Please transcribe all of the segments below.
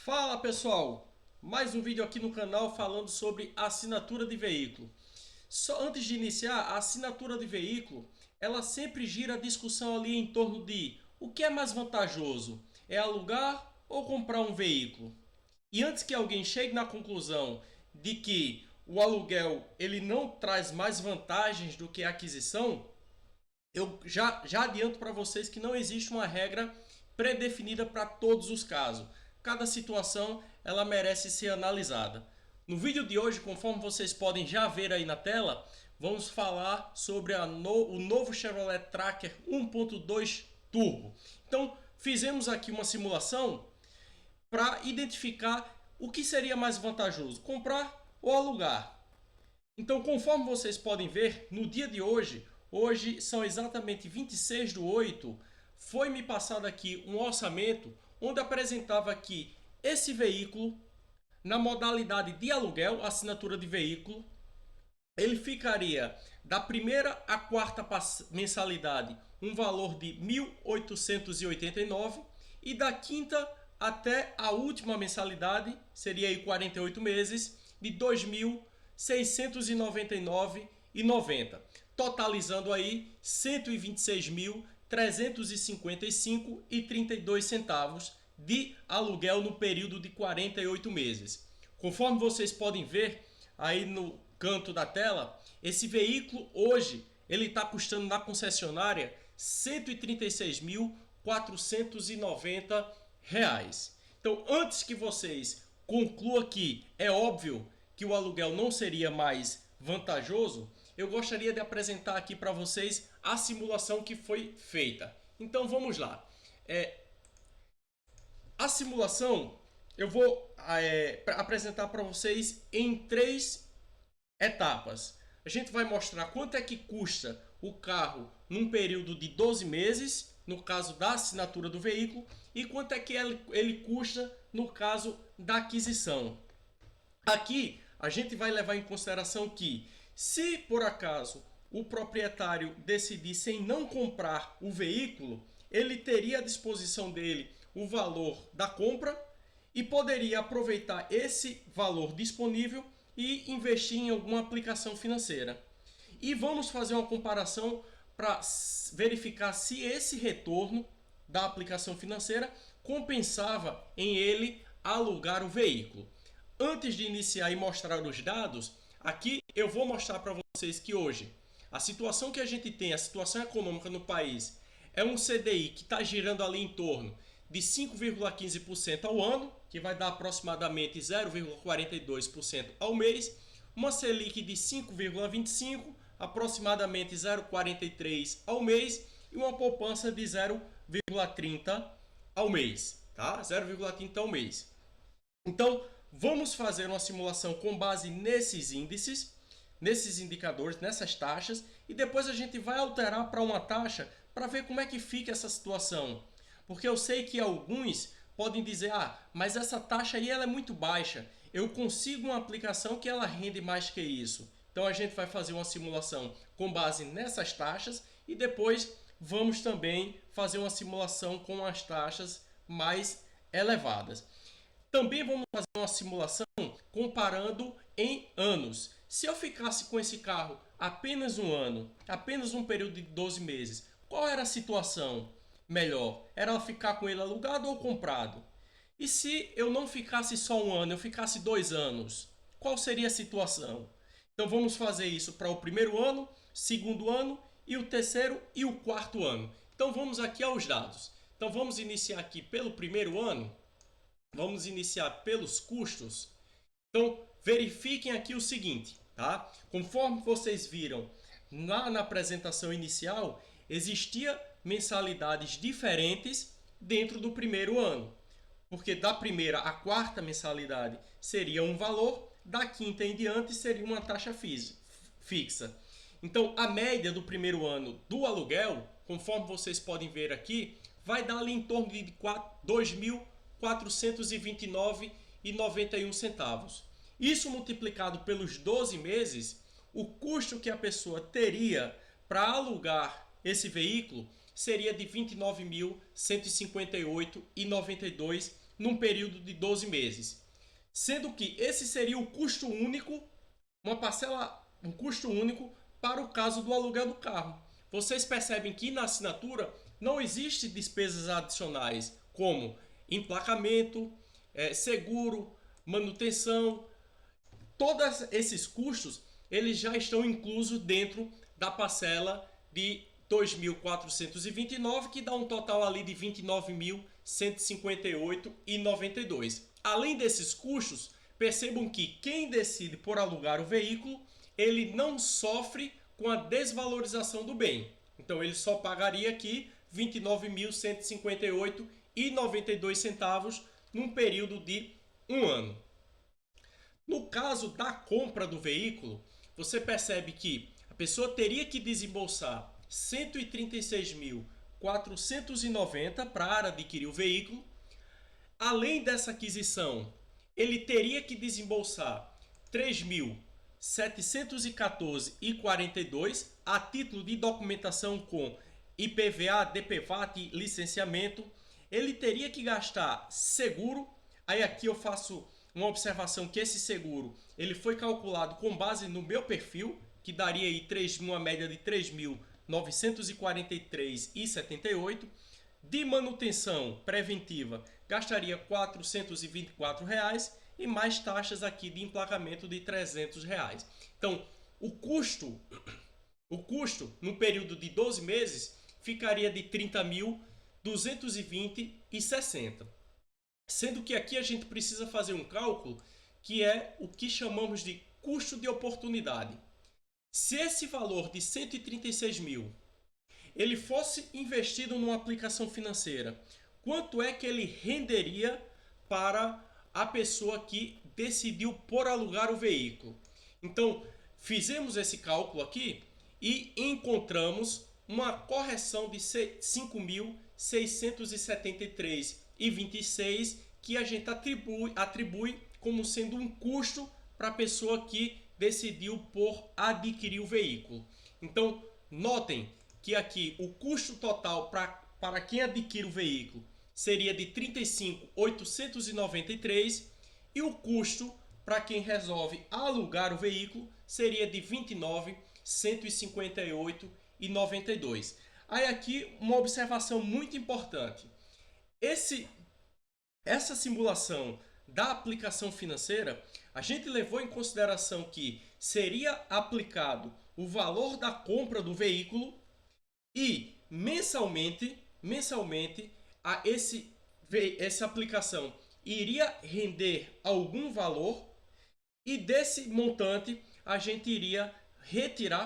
Fala pessoal, mais um vídeo aqui no canal falando sobre assinatura de veículo. Só antes de iniciar, a assinatura de veículo, ela sempre gira a discussão ali em torno de o que é mais vantajoso, é alugar ou comprar um veículo. E antes que alguém chegue na conclusão de que o aluguel ele não traz mais vantagens do que a aquisição, eu já adianto para vocês que não existe uma regra predefinida para todos os casos. Cada situação ela merece ser analisada. No vídeo de hoje, conforme vocês podem já ver aí na tela, vamos falar sobre o novo Chevrolet Tracker 1.2 Turbo. Então, fizemos aqui uma simulação para identificar o que seria mais vantajoso, comprar ou alugar. Então, conforme vocês podem ver, no dia de hoje são exatamente 26/8, foi me passado aqui um orçamento onde apresentava aqui esse veículo na modalidade de aluguel, assinatura de veículo. Ele ficaria da primeira à quarta mensalidade um valor de 1.889 e da quinta até a última mensalidade, seria aí 48 meses, de 2.699,90, totalizando aí 126.355,32 centavos de aluguel no período de 48 meses. Conforme vocês podem ver aí no canto da tela, esse veículo hoje ele está custando na concessionária R$ 136.490. Então, antes que vocês concluam que é óbvio que o aluguel não seria mais vantajoso, eu gostaria de apresentar aqui para vocês a simulação que foi feita. Então vamos lá. A simulação eu vou apresentar para vocês em três etapas. A gente vai mostrar quanto é que custa o carro num período de 12 meses, no caso da assinatura do veículo, e quanto é que ele custa no caso da aquisição. Aqui a gente vai levar em consideração que, se por acaso o proprietário decidisse em não comprar o veículo, ele teria à disposição dele o valor da compra e poderia aproveitar esse valor disponível e investir em alguma aplicação financeira. E vamos fazer uma comparação para verificar se esse retorno da aplicação financeira compensava em ele alugar o veículo. Antes de iniciar e mostrar os dados, aqui eu vou mostrar para vocês que hoje a situação que a gente tem, a situação econômica no país, é um CDI que está girando ali em torno de 5,15% ao ano, que vai dar aproximadamente 0,42% ao mês, uma Selic de 5,25%, aproximadamente 0,43% ao mês, e uma poupança de 0,30% ao mês, tá? 0,30% ao mês. Então, vamos fazer uma simulação com base nesses índices, nesses indicadores, nessas taxas, e depois a gente vai alterar para uma taxa para ver como é que fica essa situação. Porque eu sei que alguns podem dizer, mas essa taxa aí ela é muito baixa, eu consigo uma aplicação que ela rende mais que isso. Então a gente vai fazer uma simulação com base nessas taxas e depois vamos também fazer uma simulação com as taxas mais elevadas. Também vamos fazer uma simulação comparando em anos. Se eu ficasse com esse carro apenas um ano, apenas um período de 12 meses, qual era a situação melhor? Era ficar com ele alugado ou comprado? E se eu não ficasse só um ano, eu ficasse 2 anos, qual seria a situação? Então vamos fazer isso para o primeiro ano, segundo ano e o terceiro e o quarto ano. Então vamos aqui aos dados. Então vamos iniciar aqui pelo primeiro ano. Vamos iniciar pelos custos. Então, verifiquem aqui o seguinte, tá? Conforme vocês viram lá na apresentação inicial, existia mensalidades diferentes dentro do primeiro ano. Porque da primeira à quarta mensalidade seria um valor, da quinta em diante seria uma taxa fixa. Então, a média do primeiro ano do aluguel, conforme vocês podem ver aqui, vai dar ali em torno de R$ 2.429,91. Isso multiplicado pelos 12 meses, o custo que a pessoa teria para alugar esse veículo seria de R$ 29.158,92 num período de 12 meses. Sendo que esse seria o custo único, um custo único para o caso do aluguel do carro. Vocês percebem que na assinatura não existe despesas adicionais como emplacamento, seguro, manutenção. Todos esses custos eles já estão inclusos dentro da parcela de 2.429, que dá um total ali de 29.158,92. Além desses custos, percebam que quem decide por alugar o veículo, ele não sofre com a desvalorização do bem. Então ele só pagaria aqui 29.158,92 num período de um ano. No caso da compra do veículo, você percebe que a pessoa teria que desembolsar R$ 136.490 para adquirir o veículo. Além dessa aquisição, ele teria que desembolsar R$ 3.714,42 a título de documentação com IPVA, DPVAT e licenciamento. Ele teria que gastar seguro. Aí aqui eu faço uma observação que esse seguro ele foi calculado com base no meu perfil, que daria aí uma média de R$ 3.943,78. De manutenção preventiva, gastaria R$ 424 e mais taxas aqui de emplacamento de R$ 300. Então, o custo no período de 12 meses ficaria de R$ 30.220,60. Sendo que aqui a gente precisa fazer um cálculo que é o que chamamos de custo de oportunidade. Se esse valor de 136 mil ele fosse investido numa aplicação financeira, quanto é que ele renderia para a pessoa que decidiu por alugar o veículo? Então, fizemos esse cálculo aqui e encontramos uma correção de 5.673,26 que a gente atribui como sendo um custo para a pessoa que decidiu por adquirir o veículo. Então, notem que aqui o custo total para quem adquire o veículo seria de R$ 35.893 e o custo para quem resolve alugar o veículo seria de R$ 29.158,92. Aí aqui uma observação muito importante. Essa simulação da aplicação financeira, a gente levou em consideração que seria aplicado o valor da compra do veículo e mensalmente essa aplicação iria render algum valor e desse montante a gente iria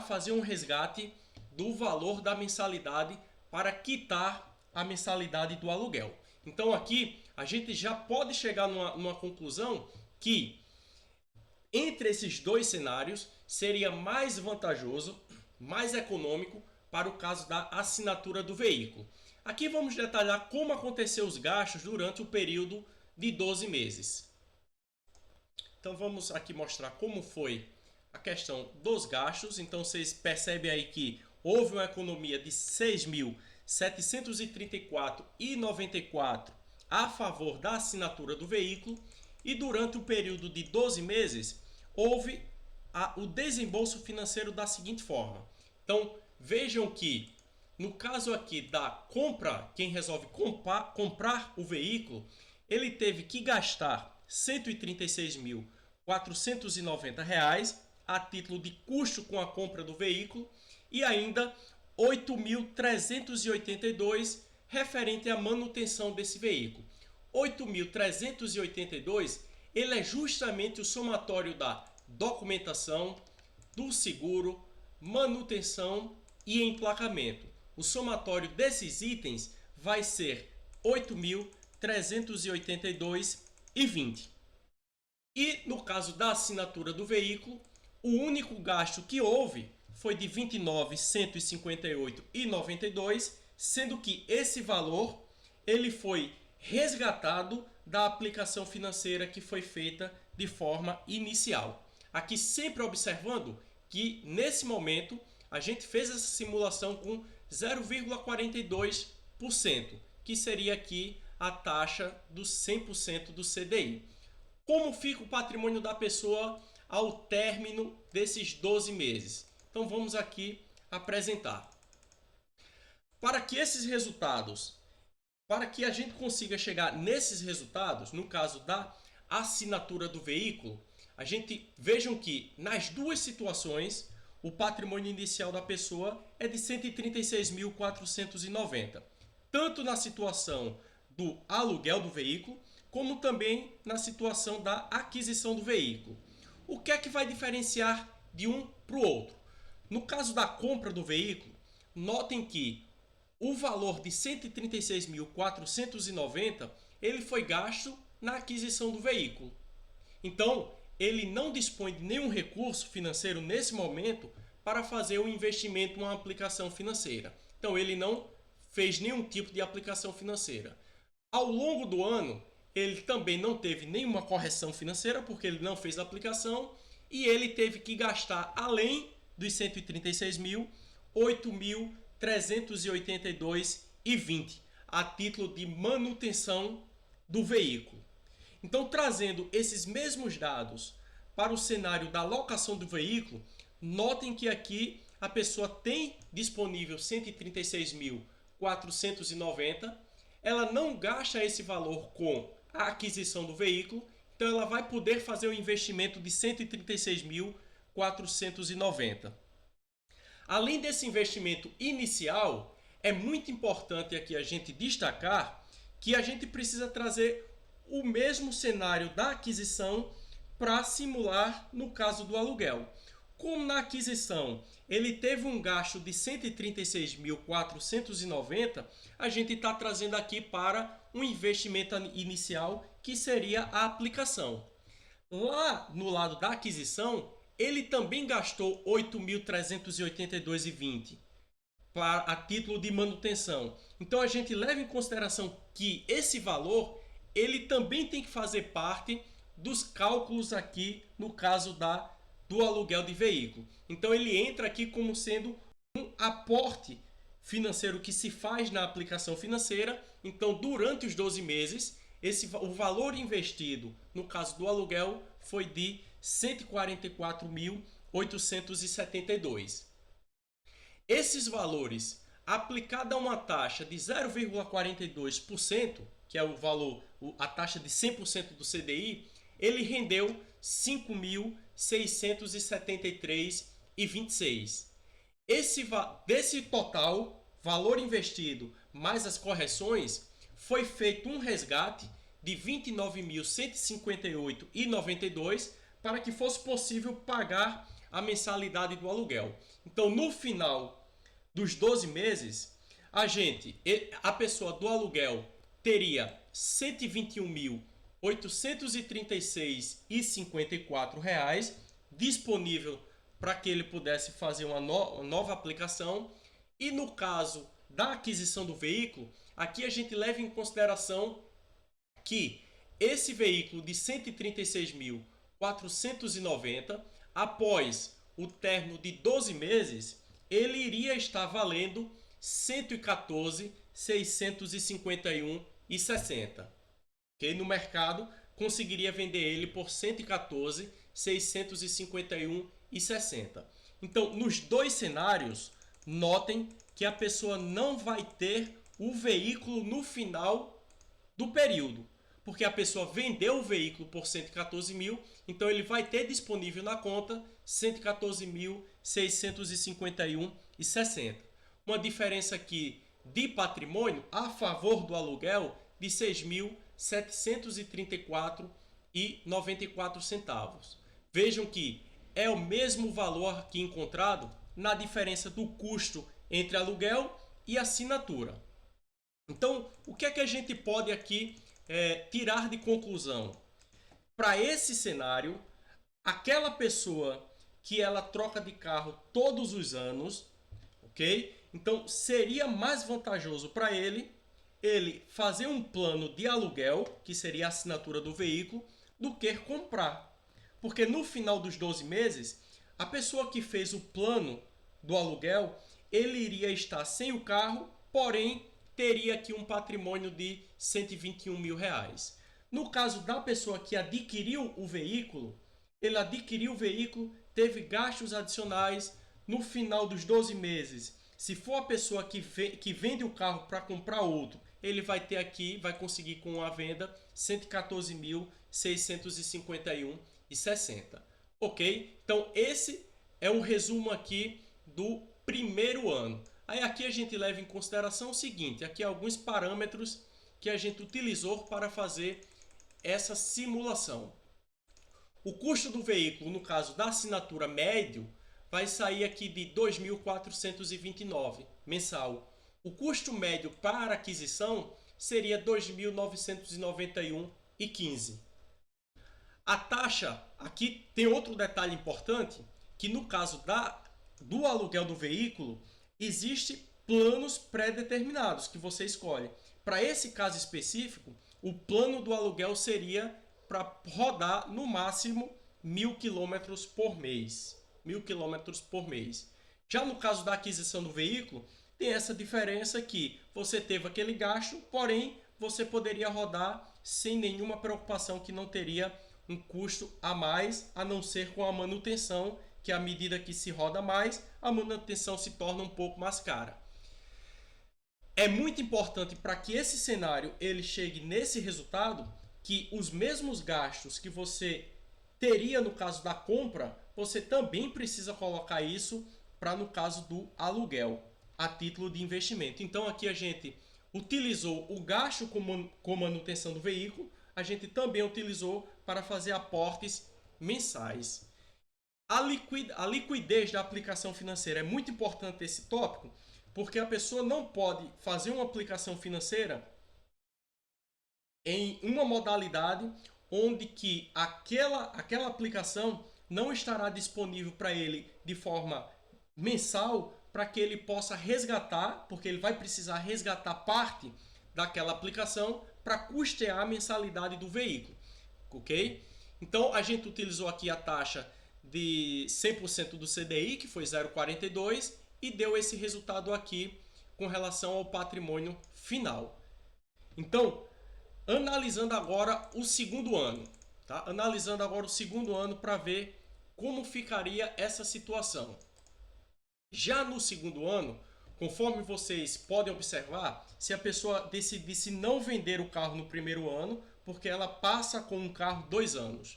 fazer um resgate do valor da mensalidade para quitar a mensalidade do aluguel. Então aqui a gente já pode chegar numa conclusão que entre esses dois cenários seria mais vantajoso, mais econômico para o caso da assinatura do veículo. Aqui vamos detalhar como aconteceu os gastos durante o período de 12 meses. Então vamos aqui mostrar como foi a questão dos gastos. Então vocês percebem aí que houve uma economia de R$ 6.734,94 a favor da assinatura do veículo e durante o período de 12 meses houve o desembolso financeiro da seguinte forma. Então vejam que no caso aqui da compra, quem resolve comprar o veículo, ele teve que gastar R$ 136.490 a título de custo com a compra do veículo e ainda R$ 8.382 referente à manutenção desse veículo. R$ 8.382 ele é justamente o somatório da documentação, do seguro, manutenção e emplacamento. O somatório desses itens vai ser R$ 8.382,20. E no caso da assinatura do veículo, o único gasto que houve foi de R$ 29.158,92, sendo que esse valor ele foi resgatado da aplicação financeira que foi feita de forma inicial. Aqui sempre observando que nesse momento a gente fez essa simulação com 0,42%, que seria aqui a taxa dos 100% do CDI. Como fica o patrimônio da pessoa ao término desses 12 meses? Então vamos aqui apresentar. Para que esses resultados, para que a gente consiga chegar nesses resultados, no caso da assinatura do veículo, vejam que nas duas situações o patrimônio inicial da pessoa é de 136.490, tanto na situação do aluguel do veículo, como também na situação da aquisição do veículo. O que é que vai diferenciar de um para o outro? No caso da compra do veículo, notem que o valor de 136.490 ele foi gasto na aquisição do veículo. Então, ele não dispõe de nenhum recurso financeiro nesse momento para fazer um investimento em uma aplicação financeira. Então, ele não fez nenhum tipo de aplicação financeira. Ao longo do ano, ele também não teve nenhuma correção financeira, porque ele não fez a aplicação, e ele teve que gastar, além dos 136 mil, 8.382,20 a título de manutenção do veículo. Então, trazendo esses mesmos dados para o cenário da locação do veículo, notem que aqui a pessoa tem disponível 136.490, ela não gasta esse valor com a aquisição do veículo, então ela vai poder fazer o investimento de 136.490. Além desse investimento inicial, é muito importante aqui a gente destacar que a gente precisa trazer o mesmo cenário da aquisição para simular no caso do aluguel. Como na aquisição ele teve um gasto de 136.490, a gente está trazendo aqui para um investimento inicial que seria a aplicação. Lá no lado da aquisição, ele também gastou 8.382,20 a título de manutenção. Então a gente leva em consideração que esse valor ele também tem que fazer parte dos cálculos aqui no caso do aluguel de veículo. Então ele entra aqui como sendo um aporte financeiro que se faz na aplicação financeira. Então durante os 12 meses, o valor investido no caso do aluguel foi de 144.872. Esses valores, aplicado a uma taxa de 0,42%, que é o valor, a taxa de 100% do CDI, ele rendeu 5.673,26. Desse total, valor investido mais as correções, foi feito um resgate de 29.158,92 para que fosse possível pagar a mensalidade do aluguel. Então, no final dos 12 meses, a pessoa do aluguel teria R$ 121.836,54 disponível para que ele pudesse fazer uma nova aplicação. E no caso da aquisição do veículo, aqui a gente leva em consideração que esse veículo de 136.490, após o término de 12 meses, ele iria estar valendo R$ 114.651,60. Okay? No mercado, conseguiria vender ele por R$ 114.651,60. Então, nos dois cenários, notem que a pessoa não vai ter o veículo no final do período, porque a pessoa vendeu o veículo por 114 mil, então ele vai ter disponível na conta 114.651,60. Uma diferença aqui de patrimônio a favor do aluguel de 6.734,94. Vejam que é o mesmo valor aqui encontrado na diferença do custo entre aluguel e assinatura. Então, o que é que a gente pode aqui tirar de conclusão? Para esse cenário, aquela pessoa que ela troca de carro todos os anos, ok? Então, seria mais vantajoso para ele fazer um plano de aluguel, que seria a assinatura do veículo, do que comprar. Porque no final dos 12 meses, a pessoa que fez o plano do aluguel, ele iria estar sem o carro, porém teria aqui um patrimônio de 121 mil reais. No caso da pessoa que adquiriu o veículo, ele adquiriu o veículo, teve gastos adicionais no final dos 12 meses. Se for a pessoa que vende o carro para comprar outro, ele vai ter aqui, vai conseguir com a venda 114.651,60. Ok? Então esse é o resumo aqui do primeiro ano. Aí aqui a gente leva em consideração o seguinte, aqui alguns parâmetros que a gente utilizou para fazer essa simulação. O custo do veículo, no caso da assinatura médio, vai sair aqui de R$ 2.429 mensal. O custo médio para aquisição seria R$ 2.991,15. A taxa, aqui tem outro detalhe importante, que no caso do aluguel do veículo, existe planos pré-determinados que você escolhe. Para esse caso específico, o plano do aluguel seria para rodar no máximo 1.000 km por mês. 1.000 km por mês. Já no caso da aquisição do veículo, tem essa diferença que você teve aquele gasto, porém você poderia rodar sem nenhuma preocupação, que não teria um custo a mais, a não ser com a manutenção, que à medida que se roda mais, a manutenção se torna um pouco mais cara. É muito importante para que esse cenário ele chegue nesse resultado, que os mesmos gastos que você teria no caso da compra, você também precisa colocar isso para no caso do aluguel, a título de investimento. Então aqui a gente utilizou o gasto com manutenção do veículo, a gente também utilizou para fazer aportes mensais. A liquidez da aplicação financeira é muito importante esse tópico, porque a pessoa não pode fazer uma aplicação financeira em uma modalidade onde que aquela aplicação não estará disponível para ele de forma mensal, para que ele possa resgatar, porque ele vai precisar resgatar parte daquela aplicação para custear a mensalidade do veículo, ok? Então a gente utilizou aqui a taxa de 100% do CDI, que foi 0,42, e deu esse resultado aqui com relação ao patrimônio final. Então, analisando agora o segundo ano, tá? Analisando agora o segundo ano para ver como ficaria essa situação. Já no segundo ano, conforme vocês podem observar, se a pessoa decidisse não vender o carro no primeiro ano, porque ela passa com um carro 2 anos,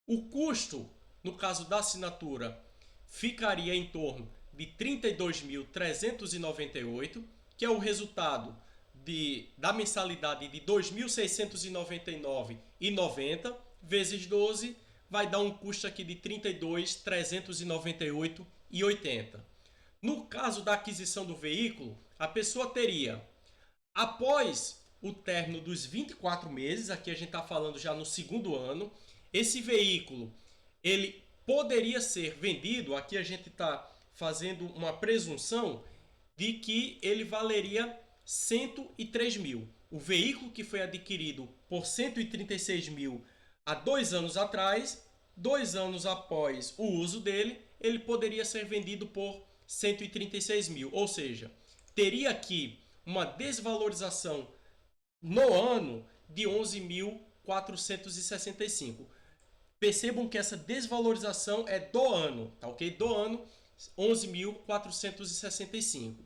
o custo, no caso da assinatura, ficaria em torno de R$ 32.398, que é o resultado da mensalidade de R$ 2.699,90 vezes 12, vai dar um custo aqui de R$ 32.398,80. No caso da aquisição do veículo, a pessoa teria, após o término dos 24 meses, aqui a gente está falando já no segundo ano, esse veículo ele poderia ser vendido, aqui a gente está fazendo uma presunção de que ele valeria 103 mil. O veículo que foi adquirido por 136 mil há 2 anos atrás, 2 anos após o uso dele, ele poderia ser vendido por 136 mil. Ou seja, teria aqui uma desvalorização no ano de 11.465. Percebam que essa desvalorização é do ano, tá ok? Do ano, 11.465.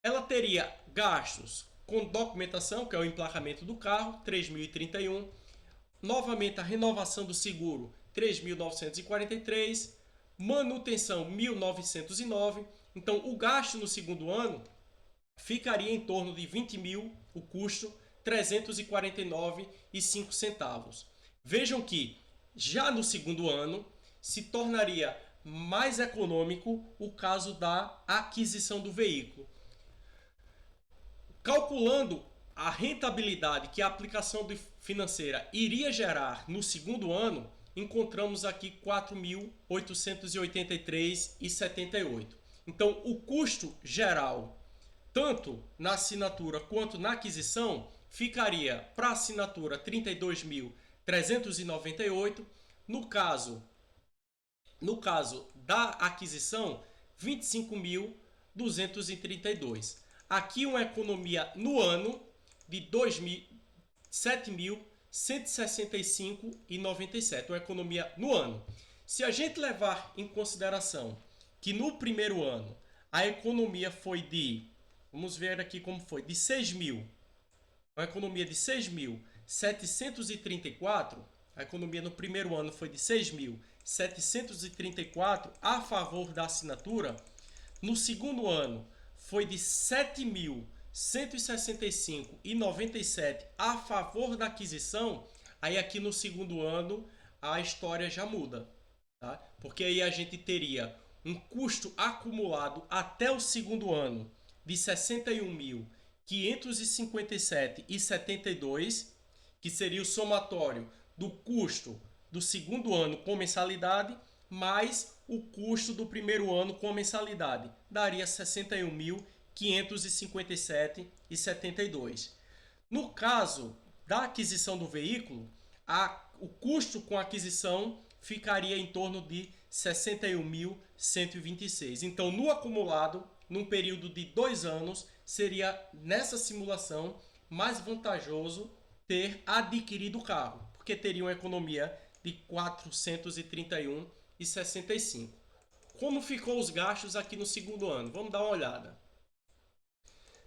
Ela teria gastos com documentação, que é o emplacamento do carro, 3.031. Novamente, a renovação do seguro, 3.943. Manutenção, 1.909. Então, o gasto no segundo ano ficaria em torno de 20 mil, o custo, 349,05. Vejam que, já no segundo ano, se tornaria mais econômico o caso da aquisição do veículo. Calculando a rentabilidade que a aplicação financeira iria gerar no segundo ano, encontramos aqui 4.883,78. Então, o custo geral, tanto na assinatura quanto na aquisição, ficaria para a assinatura 32.398. No caso da aquisição, 25.232. aqui uma economia no ano de 7.165,97, uma economia no ano. Se a gente levar em consideração que no primeiro ano a economia foi de, vamos ver aqui como foi, de 6 mil, uma economia de 6.734, a economia no primeiro ano foi de 6.734 a favor da assinatura, no segundo ano foi de 7.165,97 a favor da aquisição, aí aqui no segundo ano a história já muda, tá? Porque aí a gente teria um custo acumulado até o segundo ano de 61.557,72, que seria o somatório do custo do segundo ano com mensalidade mais o custo do primeiro ano com mensalidade, daria 61.557,72. No caso da aquisição do veículo, o custo com aquisição ficaria em torno de 61.126. Então, no acumulado, num período de 2 anos, seria nessa simulação mais vantajoso ter adquirido o carro, porque teria uma economia de 431,65. Como ficou os gastos aqui no segundo ano? Vamos dar uma olhada.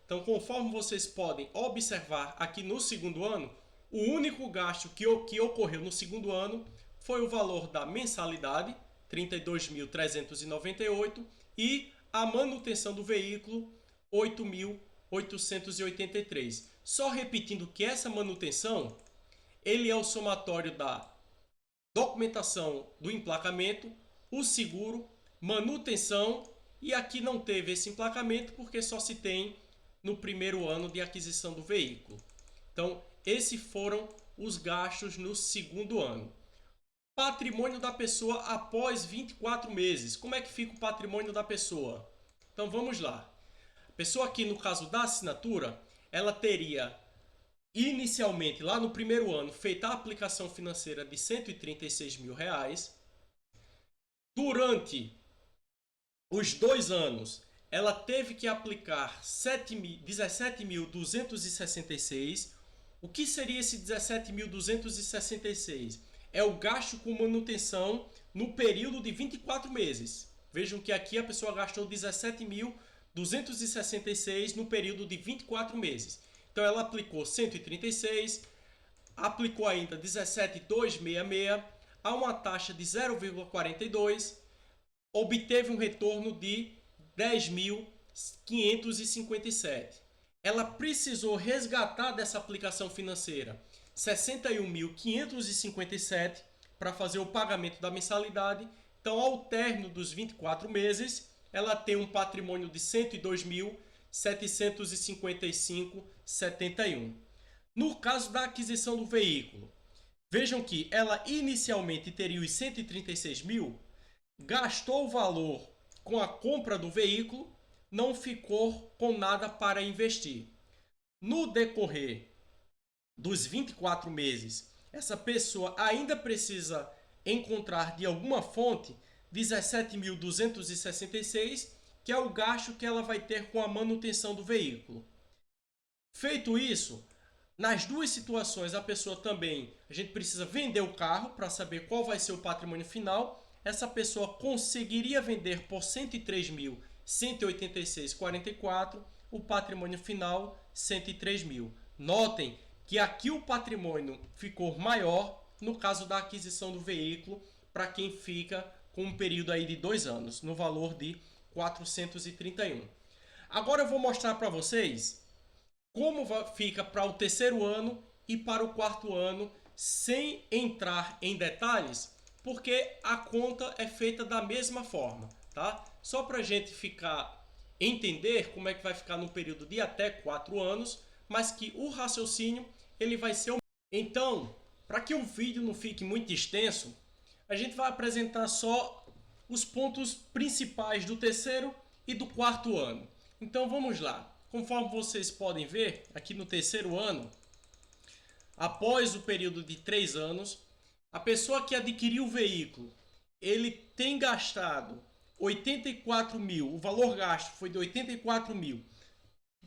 Então, conforme vocês podem observar aqui no segundo ano, o único gasto que ocorreu no segundo ano foi o valor da mensalidade, 32.398, e a manutenção do veículo, 8.883. Só repetindo que essa manutenção, ele é o somatório da documentação do emplacamento, o seguro, manutenção, e aqui não teve esse emplacamento porque só se tem no primeiro ano de aquisição do veículo. Então, esses foram os gastos no segundo ano. Patrimônio da pessoa após 24 meses. Como é que fica o patrimônio da pessoa? Então, vamos lá. A pessoa aqui, no caso da assinatura, ela teria inicialmente, lá no primeiro ano, feita a aplicação financeira de R$136 mil. Durante os 2 anos, ela teve que aplicar 17.266. O que seria esse 17.266? É o gasto com manutenção no período de 24 meses. Vejam que aqui a pessoa gastou 17.266 no período de 24 meses. Então ela aplicou 136, aplicou ainda 17.266 a uma taxa de 0,42, obteve um retorno de 10.557. Ela precisou resgatar dessa aplicação financeira 61.557 para fazer o pagamento da mensalidade. Então, ao término dos 24 meses, ela tem um patrimônio de 102.755,71. No caso da aquisição do veículo, vejam que ela inicialmente teria os 136 mil, gastou o valor com a compra do veículo, não ficou com nada para investir. No decorrer dos 24 meses, essa pessoa ainda precisa encontrar de alguma fonte 17.266, que é o gasto que ela vai ter com a manutenção do veículo. Feito isso, nas duas situações a pessoa também, a gente precisa vender o carro para saber qual vai ser o patrimônio final. Essa pessoa conseguiria vender por 103.186,44, o patrimônio final 103 mil. Notem que aqui o patrimônio ficou maior no caso da aquisição do veículo para quem fica com um período aí de 2 anos, no valor de 431. Agora eu vou mostrar para vocês como fica para o terceiro ano e para o quarto ano, sem entrar em detalhes, porque a conta é feita da mesma forma, tá? Só para a gente entender como é que vai ficar no período de até 4 anos, mas que o raciocínio ele vai ser o mesmo. Então, para que o vídeo não fique muito extenso, a gente vai apresentar só os pontos principais do terceiro e do quarto ano. Então vamos lá. Conforme vocês podem ver, aqui no terceiro ano, após o período de 3 anos, a pessoa que adquiriu o veículo, ele tem gastado 84 mil, o valor gasto foi de 84 mil.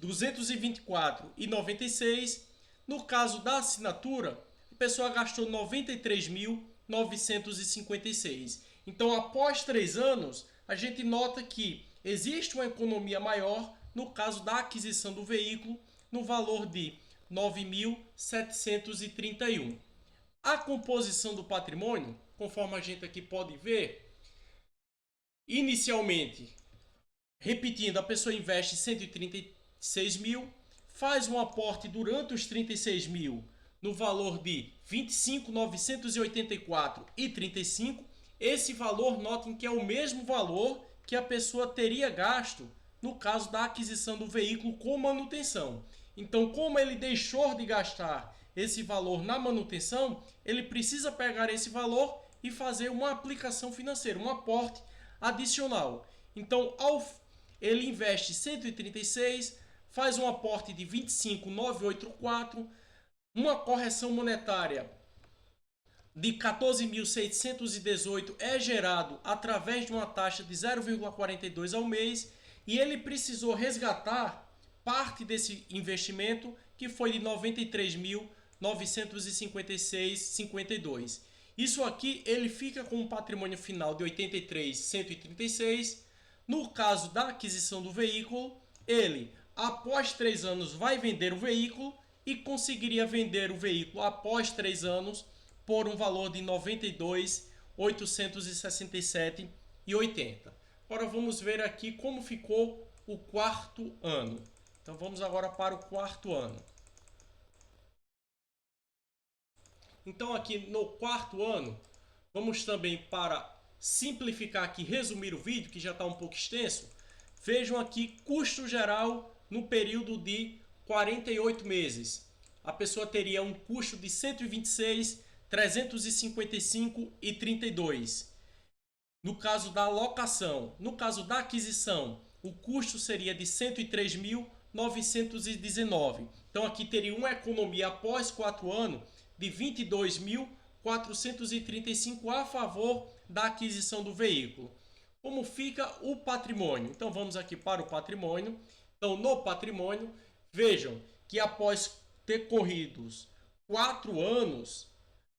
224,96. No caso da assinatura, a pessoa gastou 93.956. Então, após 3 anos, a gente nota que existe uma economia maior no caso da aquisição do veículo, no valor de 9.731. A composição do patrimônio, conforme a gente aqui pode ver, inicialmente, repetindo, a pessoa investe 136 mil, faz um aporte durante os 36 mil no valor de 25.984,35. Esse valor, notem que é o mesmo valor que a pessoa teria gasto no caso da aquisição do veículo com manutenção. Então, como ele deixou de gastar esse valor na manutenção, ele precisa pegar esse valor e fazer uma aplicação financeira, um aporte adicional. Então, ele investe 136, faz um aporte de 25.984, uma correção monetária de 14.618 é gerado através de uma taxa de 0,42 ao mês, e ele precisou resgatar parte desse investimento, que foi de 93.956,52. Isso aqui ele fica com um patrimônio final de 83.136. No caso da aquisição do veículo, ele, após 3 anos, vai vender o veículo e conseguiria vender o veículo após 3 anos por um valor de 92.867,80. Agora vamos ver aqui como ficou o quarto ano. Então vamos agora para o quarto ano. Então aqui no quarto ano, vamos também, para simplificar aqui, resumir o vídeo, que já está um pouco extenso. Vejam aqui custo geral no período de 48 meses. A pessoa teria um custo de 126.355,32. No caso da locação. No caso da aquisição, o custo seria de 103.919. Então aqui teria uma economia após 4 anos de 22.435 a favor da aquisição do veículo. Como fica o patrimônio? Então vamos aqui para o patrimônio. Então no patrimônio, vejam que após ter corridos 4 anos,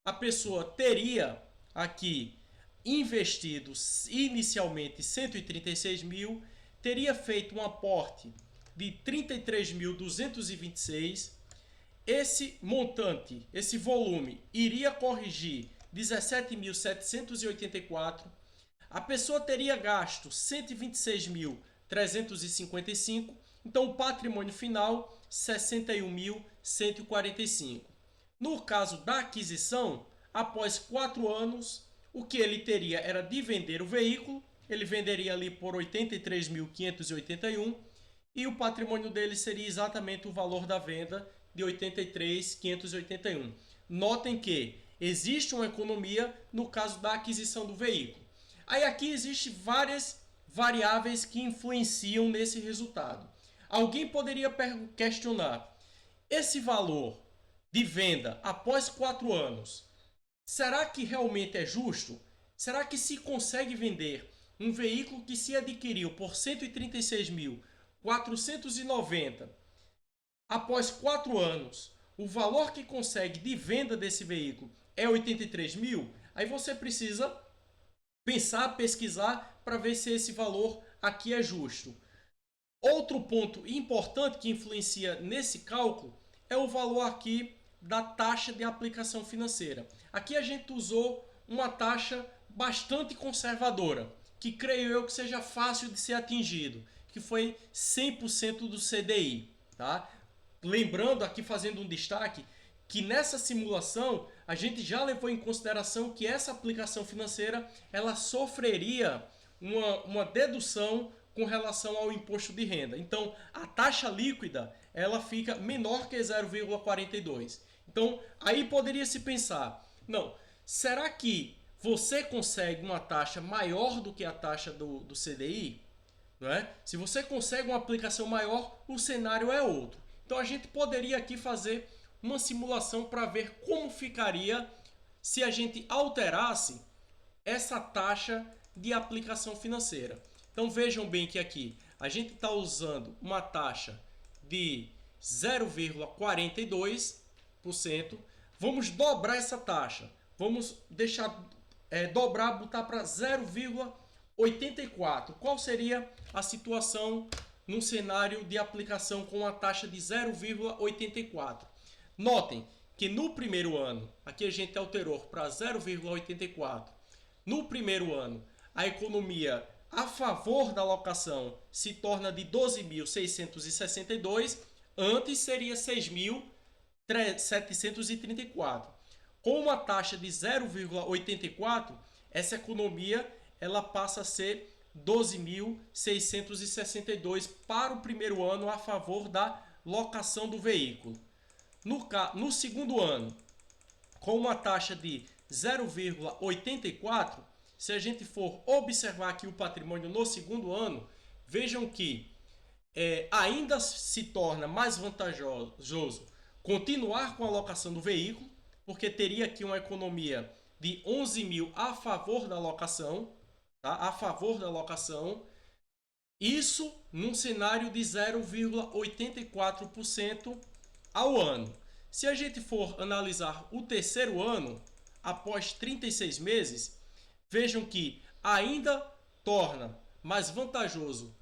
a pessoa teria aqui investido inicialmente 136 mil, teria feito um aporte de 33.226. Esse montante, esse volume, iria corrigir 17.784. A pessoa teria gasto 126.355. Então, o patrimônio final, 61.145. No caso da aquisição, após 4 anos, o que ele teria era de vender o veículo. Ele venderia ali por 83.581 e o patrimônio dele seria exatamente o valor da venda de 83.581. Notem que existe uma economia no caso da aquisição do veículo. Aí aqui existem várias variáveis que influenciam nesse resultado. Alguém poderia questionar: esse valor de venda após 4 anos, será que realmente é justo? Será que se consegue vender um veículo que se adquiriu por 136.490 após 4 anos, o valor que consegue de venda desse veículo é 83 mil? Aí você precisa pensar, pesquisar para ver se esse valor aqui é justo. Outro ponto importante que influencia nesse cálculo é o valor aqui da taxa de aplicação financeira. Aqui a gente usou uma taxa bastante conservadora, que creio eu que seja fácil de ser atingido, que foi 100% do CDI, tá? Lembrando aqui, fazendo um destaque, que nessa simulação a gente já levou em consideração que essa aplicação financeira ela sofreria uma dedução com relação ao imposto de renda. Então, a taxa líquida ela fica menor que 0,42. Então, aí poderia se pensar, não, será que você consegue uma taxa maior do que a taxa do CDI? Não é? Se você consegue uma aplicação maior, o cenário é outro. Então, a gente poderia aqui fazer uma simulação para ver como ficaria se a gente alterasse essa taxa de aplicação financeira. Então vejam bem que aqui a gente está usando uma taxa de 0,42%. Vamos dobrar essa taxa. Vamos deixar dobrar, botar para 0,84. Qual seria a situação num cenário de aplicação com a taxa de 0,84? Notem que no primeiro ano, aqui a gente alterou para 0,84. No primeiro ano, a economia a favor da locação se torna de 12.662, antes seria 6.734. Com uma taxa de 0,84, essa economia ela passa a ser 12.662 para o primeiro ano a favor da locação do veículo. No segundo ano, com uma taxa de 0,84, se a gente for observar aqui o patrimônio no segundo ano, vejam que ainda se torna mais vantajoso continuar com a locação do veículo, porque teria aqui uma economia de 11 mil a favor da locação, tá? A favor da locação. Isso num cenário de 0,84% ao ano. Se a gente for analisar o terceiro ano, após 36 meses, vejam que ainda torna mais vantajoso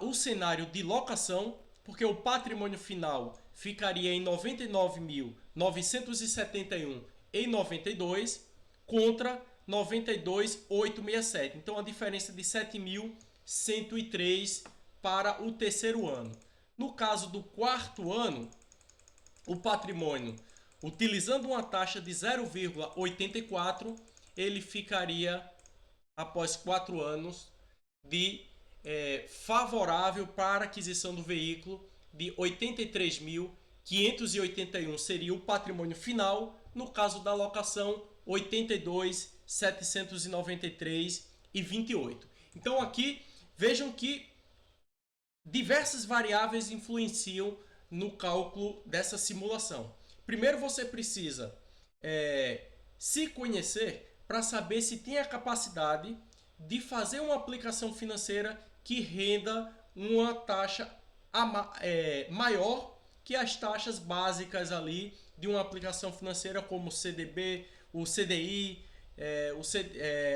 o cenário de locação, porque o patrimônio final ficaria em 99.971 em 92 contra 92.867. Então a diferença de 7.103 para o terceiro ano. No caso do quarto ano, o patrimônio, utilizando uma taxa de 0,84, ele ficaria, após 4 anos, de favorável para a aquisição do veículo de 83.581 seria o patrimônio final. No caso da locação, 82.793,28. Então aqui vejam que diversas variáveis influenciam no cálculo dessa simulação. Primeiro você precisa se conhecer para saber se tem a capacidade de fazer uma aplicação financeira que renda uma taxa maior que as taxas básicas ali de uma aplicação financeira como o CDB, o CDI,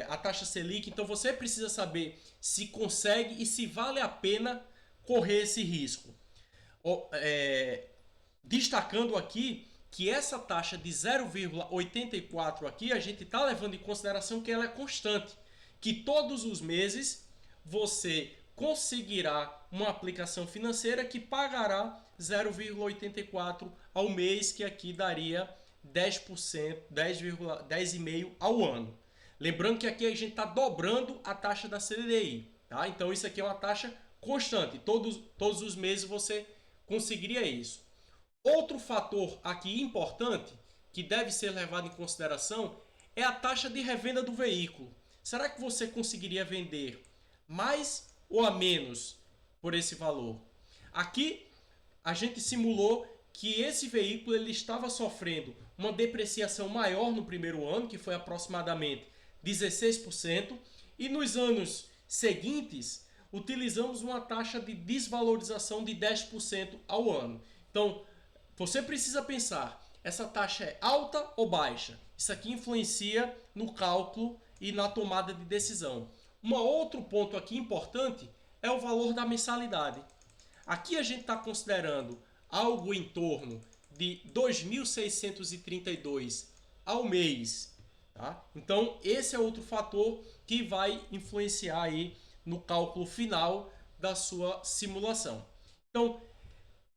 a taxa Selic. Então você precisa saber se consegue e se vale a pena correr esse risco. Destacando aqui que essa taxa de 0,84 aqui, a gente está levando em consideração que ela é constante, que todos os meses você conseguirá uma aplicação financeira que pagará 0,84 ao mês, que aqui daria 10%, 10,5% ao ano. Lembrando que aqui a gente está dobrando a taxa da CDI, tá? Então isso aqui é uma taxa constante, todos os meses você conseguiria isso. Outro fator aqui importante que deve ser levado em consideração é a taxa de revenda do veículo. Será que você conseguiria vender mais ou a menos por esse valor? Aqui a gente simulou que esse veículo ele estava sofrendo uma depreciação maior no primeiro ano, que foi aproximadamente 16%, e nos anos seguintes utilizamos uma taxa de desvalorização de 10% ao ano. Então, você precisa pensar, essa taxa é alta ou baixa? Isso aqui influencia no cálculo e na tomada de decisão. Um outro ponto aqui importante é o valor da mensalidade. Aqui a gente está considerando algo em torno de 2.632 ao mês. Tá? Então, esse é outro fator que vai influenciar aí no cálculo final da sua simulação. Então,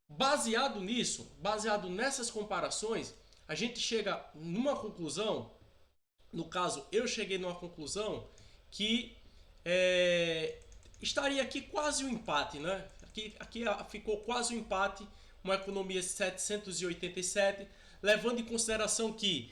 baseado nisso, baseado nessas comparações, a gente chega numa conclusão, no caso eu cheguei numa conclusão que estaria aqui quase um empate, né? Aqui ficou quase um empate, uma economia de 787, levando em consideração que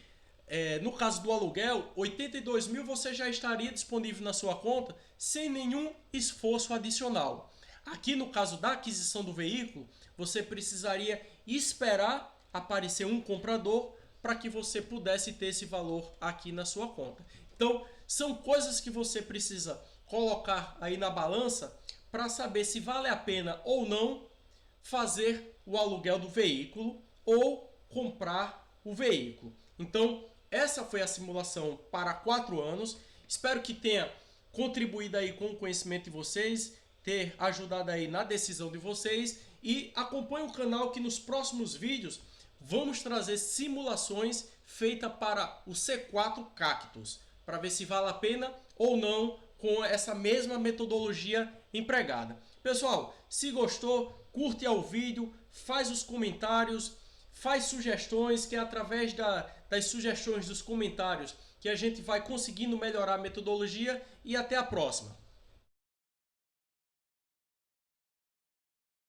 no caso do aluguel, 82 mil você já estaria disponível na sua conta sem nenhum esforço adicional. Aqui no caso da aquisição do veículo, você precisaria esperar aparecer um comprador para que você pudesse ter esse valor aqui na sua conta. Então, são coisas que você precisa colocar aí na balança para saber se vale a pena ou não fazer o aluguel do veículo ou comprar o veículo. Então, essa foi a simulação para 4 anos. Espero que tenha contribuído aí com o conhecimento de vocês, ter ajudado aí na decisão de vocês, e acompanhe o canal que nos próximos vídeos vamos trazer simulações feitas para o C4 Cactus, para ver se vale a pena ou não com essa mesma metodologia empregada. Pessoal, se gostou, curte o vídeo, faz os comentários, faz sugestões, que é através das sugestões dos comentários que a gente vai conseguindo melhorar a metodologia, e até a próxima.